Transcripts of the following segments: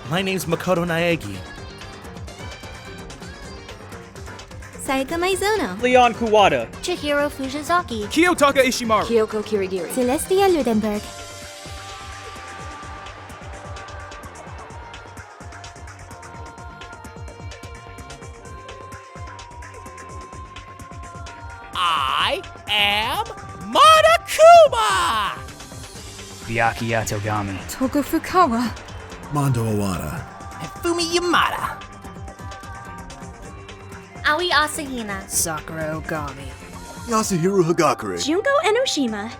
My name's Makoto Naegi. Saika Maizono. Leon Kuwata. Chihiro Fujizaki. Kiyotaka Ishimaru. Kyoko Kirigiri. Celestia Ludenberg. I am Monokuma! Byakuya Togami. Togo Fukawa. Mondo Owada. And Fumi Yamada. Aoi Asahina. Sakura Ogami. Yasuhiro Hagakure. Junko Enoshima.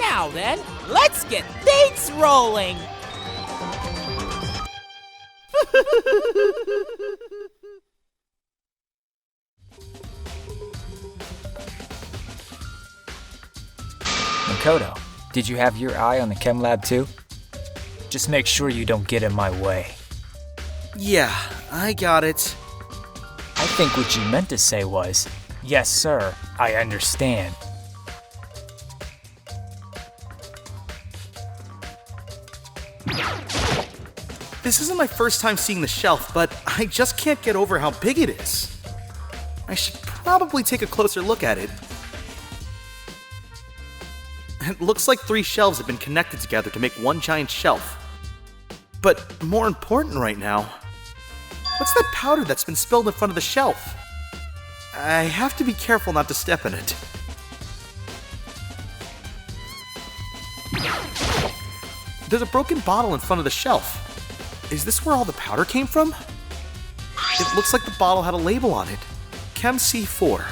Now then, let's get things rolling! Makoto, did you have your eye on the chem lab too? Just make sure you don't get in my way. Yeah, I got it. I think what you meant to say was, yes sir, I understand. This isn't my first time seeing the shelf, but I just can't get over how big it is. I should probably take a closer look at it. It looks like 3 shelves have been connected together to make one giant shelf. But more important right now, what's that powder that's been spilled in front of the shelf? I have to be careful not to step in it. There's a broken bottle in front of the shelf. Is this where all the powder came from? It looks like the bottle had a label on it. Chem C4.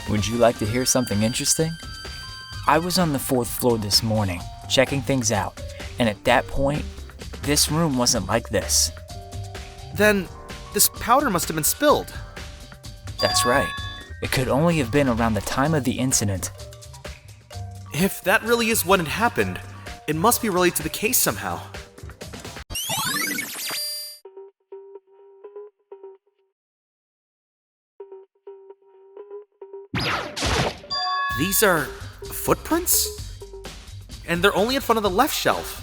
Would you like to hear something interesting? I was on the 4th floor this morning, checking things out, and at that point, this room wasn't like this. Then, this powder must have been spilled. That's right. It could only have been around the time of the incident. If that really is what had happened, it must be related to the case somehow. These are footprints? And they're only in front of the left shelf.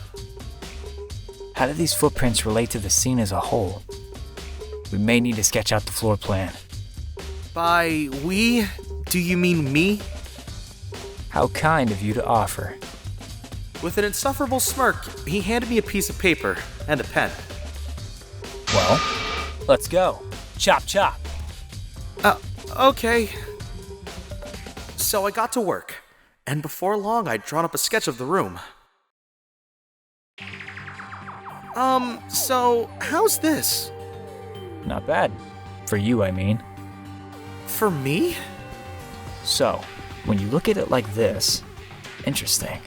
How do these footprints relate to the scene as a whole? We may need to sketch out the floor plan. By we, do you mean me? How kind of you to offer. With an insufferable smirk, he handed me a piece of paper and a pen. Well, let's go. Chop chop. Okay. So I got to work, and before long I'd drawn up a sketch of the room. So how's this? Not bad. For you, I mean. For me? So, when you look at it like this, interesting.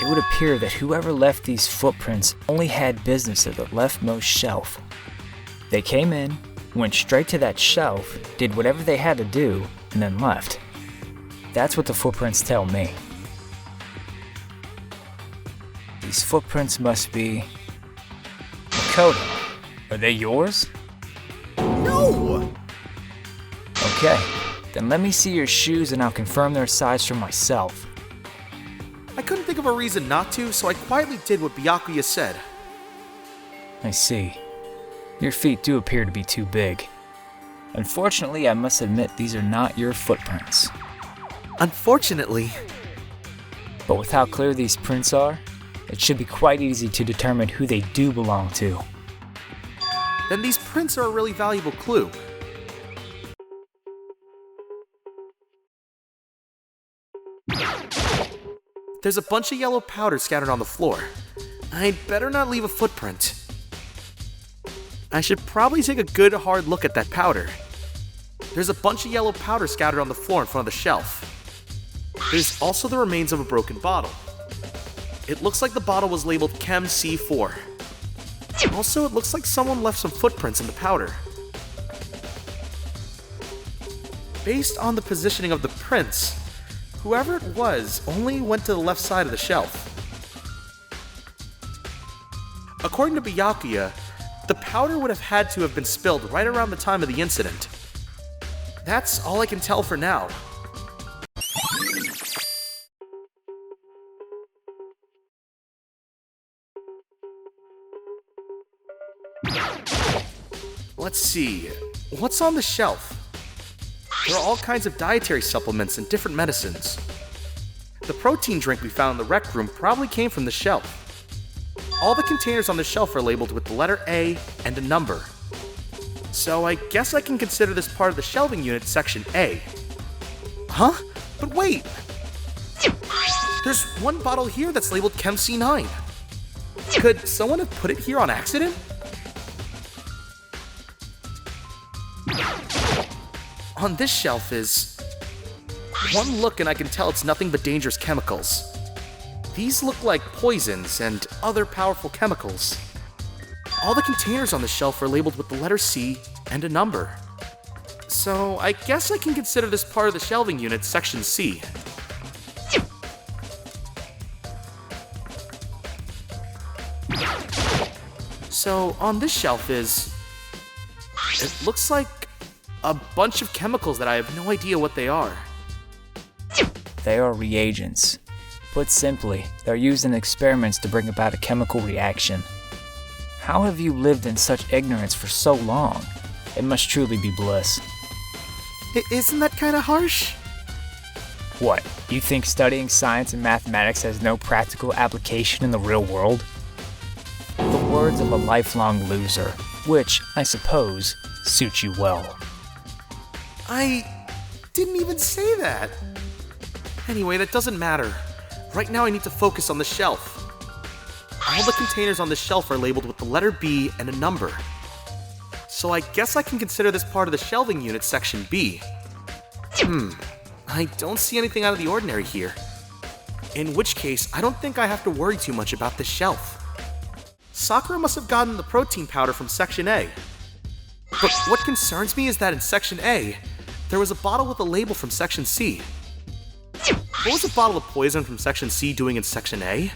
It would appear that whoever left these footprints only had business at the leftmost shelf. They came in, went straight to that shelf, did whatever they had to do, and then left. That's what the footprints tell me. These footprints must be... Makoto, are they yours? No! Okay, then let me see your shoes and I'll confirm their size for myself. I couldn't think of a reason not to, so I quietly did what Byakuya said. I see. Your feet do appear to be too big. Unfortunately, I must admit these are not your footprints. Unfortunately. But with how clear these prints are, it should be quite easy to determine who they do belong to. Then these prints are a really valuable clue. There's a bunch of yellow powder scattered on the floor. I'd better not leave a footprint. I should probably take a good hard look at that powder. There's a bunch of yellow powder scattered on the floor in front of the shelf. There's also the remains of a broken bottle. It looks like the bottle was labeled Chem C4. Also, it looks like someone left some footprints in the powder. Based on the positioning of the prints, whoever it was only went to the left side of the shelf. According to Byakuya, the powder would have had to have been spilled right around the time of the incident. That's all I can tell for now. Let's see, what's on the shelf? There are all kinds of dietary supplements and different medicines. The protein drink we found in the rec room probably came from the shelf. All the containers on the shelf are labeled with the letter A and a number. So I guess I can consider this part of the shelving unit section A. Huh? But wait! There's one bottle here that's labeled Chem C9. Could someone have put it here on accident? On this shelf is... One look and I can tell it's nothing but dangerous chemicals. These look like poisons and other powerful chemicals. All the containers on the shelf are labeled with the letter C and a number. So I guess I can consider this part of the shelving unit section C. So on this shelf is... It looks like a bunch of chemicals that I have no idea what they are. They are reagents. Put simply, they're used in experiments to bring about a chemical reaction. How have you lived in such ignorance for so long? It must truly be bliss. Isn't that kind of harsh? What, you think studying science and mathematics has no practical application in the real world? The words of a lifelong loser, which, I suppose, suit you well. I didn't even say that. Anyway, that doesn't matter. Right now I need to focus on the shelf. All the containers on the shelf are labeled with the letter B and a number. So I guess I can consider this part of the shelving unit section B. I don't see anything out of the ordinary here. In which case, I don't think I have to worry too much about this shelf. Sakura must have gotten the protein powder from section A. But what concerns me is that in section A, there was a bottle with a label from section C. What was a bottle of poison from section C doing in section A?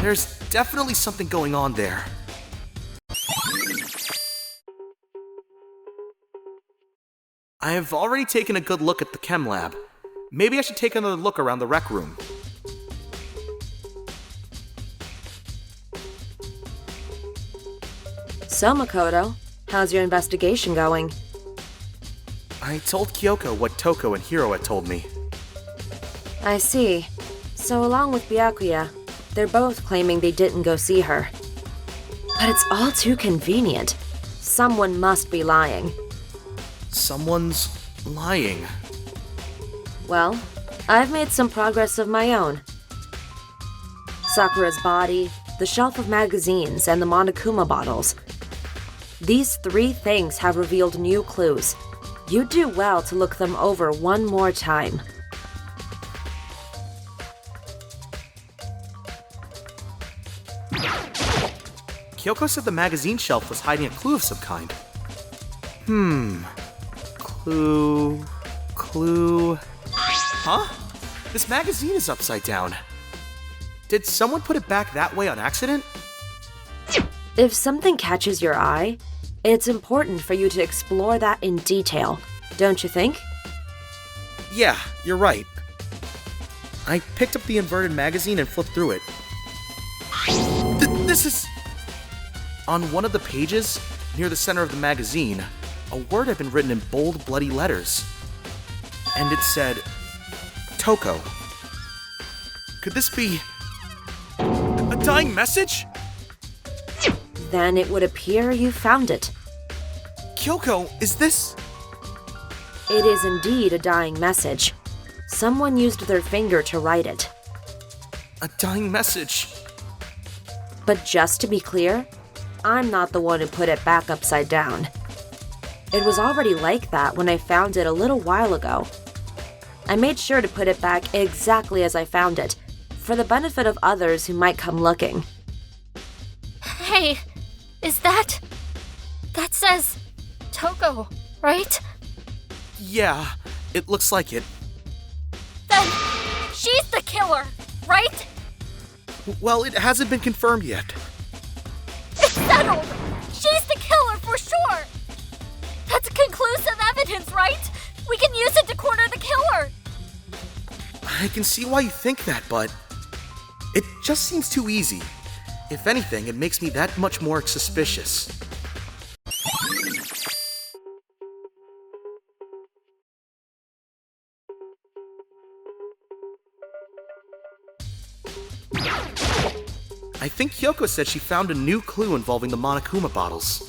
There's definitely something going on there. I have already taken a good look at the chem lab. Maybe I should take another look around the rec room. So, Makoto, how's your investigation going? I told Kyoko what Toko and Hiro had told me. I see. So along with Byakuya, they're both claiming they didn't go see her. But it's all too convenient. Someone must be lying. Someone's lying. Well, I've made some progress of my own. Sakura's body, the shelf of magazines, and the Monokuma bottles. These 3 things have revealed new clues. You'd do well to look them over one more time. Kyoko said the magazine shelf was hiding a clue of some kind. Clue... Huh? This magazine is upside down. Did someone put it back that way on accident? If something catches your eye, it's important for you to explore that in detail, don't you think? Yeah, you're right. I picked up the inverted magazine and flipped through it. This is... On one of the pages, near the center of the magazine, a word had been written in bold, bloody letters. And it said, Toko. Could this be... a dying message? Then it would appear you found it. Kyoko, is this... It is indeed a dying message. Someone used their finger to write it. a dying message? But just to be clear, I'm not the one who put it back upside down. It was already like that when I found it a little while ago. I made sure to put it back exactly as I found it, for the benefit of others who might come looking. Hey, is that... That says... Toko, right? Yeah, it looks like it. Then... She's the killer, right? Well, it hasn't been confirmed yet. It's settled! She's the killer for sure! That's conclusive evidence, right? We can use it to corner the killer! I can see why you think that, but it just seems too easy. If anything, it makes me that much more suspicious. I think Kyoko said she found a new clue involving the Monokuma bottles.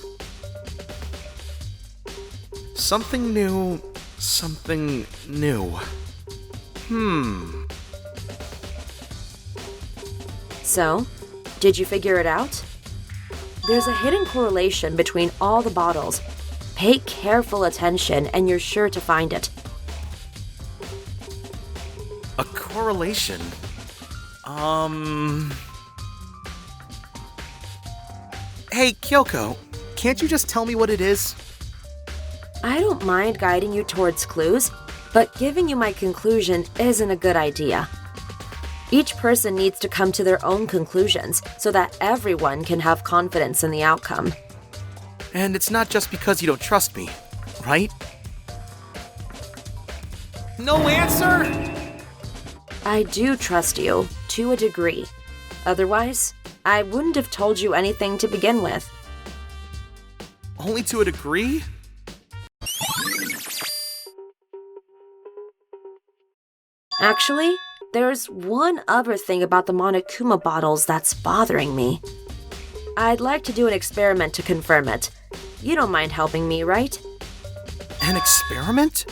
Something new, something new. So, did you figure it out? There's a hidden correlation between all the bottles. Pay careful attention and you're sure to find it. A correlation? Hey, Kyoko, can't you just tell me what it is? I don't mind guiding you towards clues, but giving you my conclusion isn't a good idea. Each person needs to come to their own conclusions so that everyone can have confidence in the outcome. And it's not just because you don't trust me, right? No answer? I do trust you, to a degree. Otherwise, I wouldn't have told you anything to begin with. Only to a degree? Actually, there's one other thing about the Monokuma bottles that's bothering me. I'd like to do an experiment to confirm it. You don't mind helping me, right? An experiment?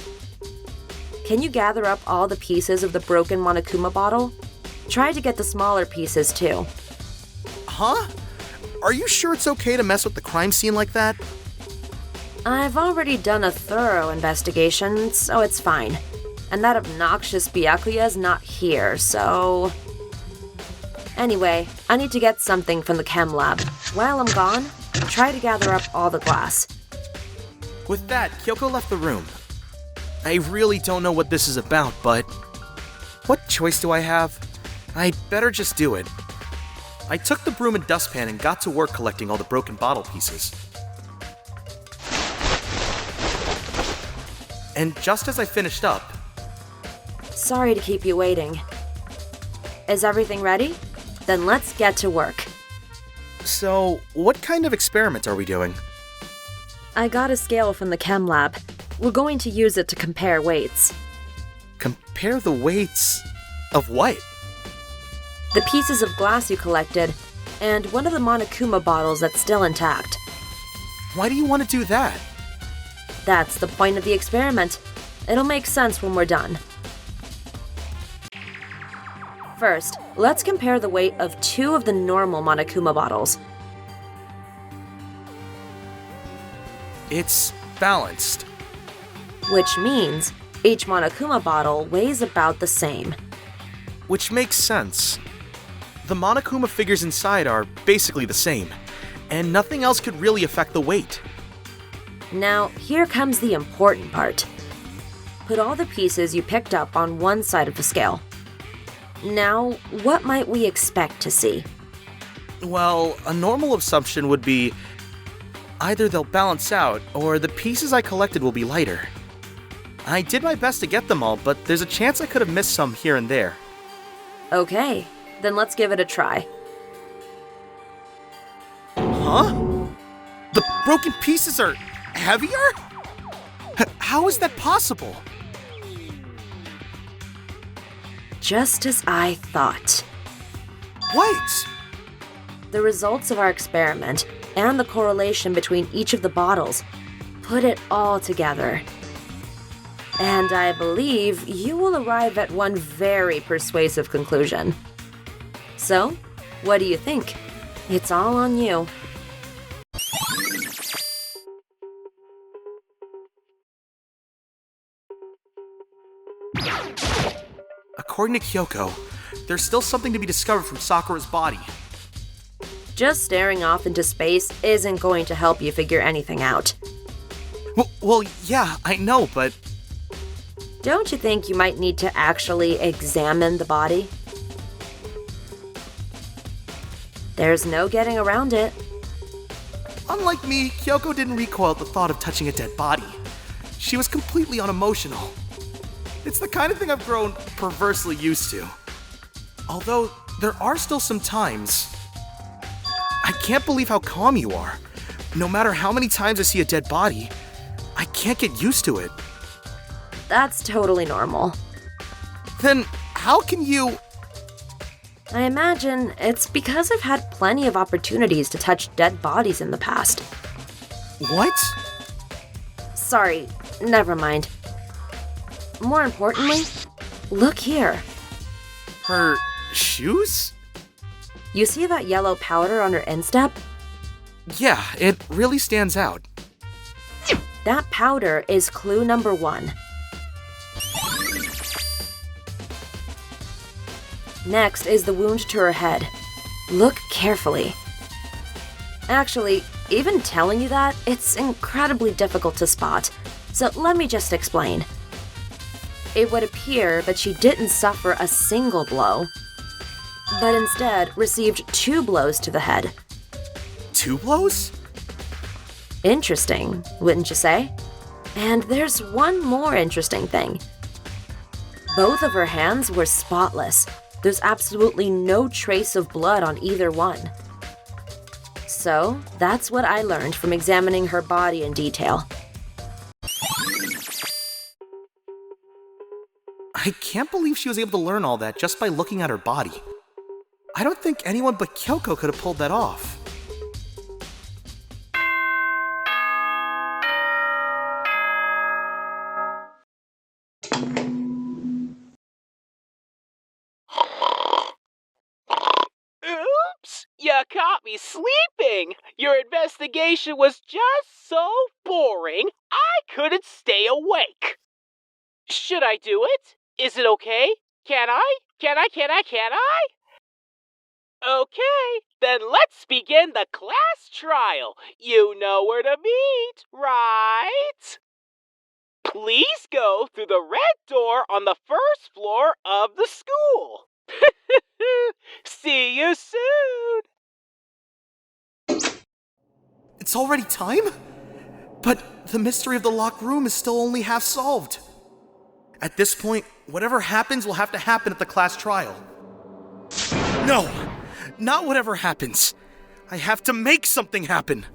Can you gather up all the pieces of the broken Monokuma bottle? Try to get the smaller pieces too. Huh? Are you sure it's okay to mess with the crime scene like that? I've already done a thorough investigation, so it's fine. And that obnoxious Byakuya's not here, so... Anyway, I need to get something from the chem lab. While I'm gone, try to gather up all the glass. With that, Kyoko left the room. I really don't know what this is about, but... what choice do I have? I'd better just do it. I took the broom and dustpan and got to work collecting all the broken bottle pieces. And just as I finished up... Sorry to keep you waiting. Is everything ready? Then let's get to work. So, what kind of experiment are we doing? I got a scale from the chem lab. We're going to use it to compare weights. Compare the weights... of what? The pieces of glass you collected, and one of the Monokuma bottles that's still intact. Why do you want to do that? That's the point of the experiment. It'll make sense when we're done. First, let's compare the weight of 2 of the normal Monokuma bottles. It's balanced. Which means each Monokuma bottle weighs about the same. Which makes sense. The Monokuma figures inside are basically the same, and nothing else could really affect the weight. Now, here comes the important part. Put all the pieces you picked up on one side of the scale. Now, what might we expect to see? Well, a normal assumption would be either they'll balance out, or the pieces I collected will be lighter. I did my best to get them all, but there's a chance I could have missed some here and there. Okay, then let's give it a try. Huh? The broken pieces are heavier? How is that possible? Just as I thought. What? The results of our experiment and the correlation between each of the bottles put it all together. And I believe you will arrive at one very persuasive conclusion. So, what do you think? It's all on you. According to Kyoko, there's still something to be discovered from Sakura's body. Just staring off into space isn't going to help you figure anything out. Well, yeah, I know, but... Don't you think you might need to actually examine the body? There's no getting around it. Unlike me, Kyoko didn't recoil at the thought of touching a dead body. She was completely unemotional. It's the kind of thing I've grown perversely used to. Although, there are still some times... I can't believe how calm you are. No matter how many times I see a dead body, I can't get used to it. That's totally normal. Then, how can you... I imagine it's because I've had plenty of opportunities to touch dead bodies in the past. What? Sorry, never mind. More importantly, look here. Her shoes? You see that yellow powder on her instep? Yeah, it really stands out. That powder is clue number 1. Next is the wound to her head. Look carefully. Actually, even telling you that, it's incredibly difficult to spot, so let me just explain. It would appear that she didn't suffer a single blow, but instead received 2 blows to the head. 2 blows? Interesting, wouldn't you say? And there's one more interesting thing. Both of her hands were spotless. There's absolutely no trace of blood on either one. So, that's what I learned from examining her body in detail. I can't believe she was able to learn all that just by looking at her body. I don't think anyone but Kyoko could have pulled that off. Oops! You caught me sleeping! Your investigation was just so boring, I couldn't stay awake. Should I do it? Is it okay? Can I? Can I? Okay, then let's begin the class trial. You know where to meet, right? Please go through the red door on the first floor of the school. See you soon! It's already time? But the mystery of the locked room is still only half solved. At this point, whatever happens will have to happen at the class trial. No! Not whatever happens. I have to make something happen.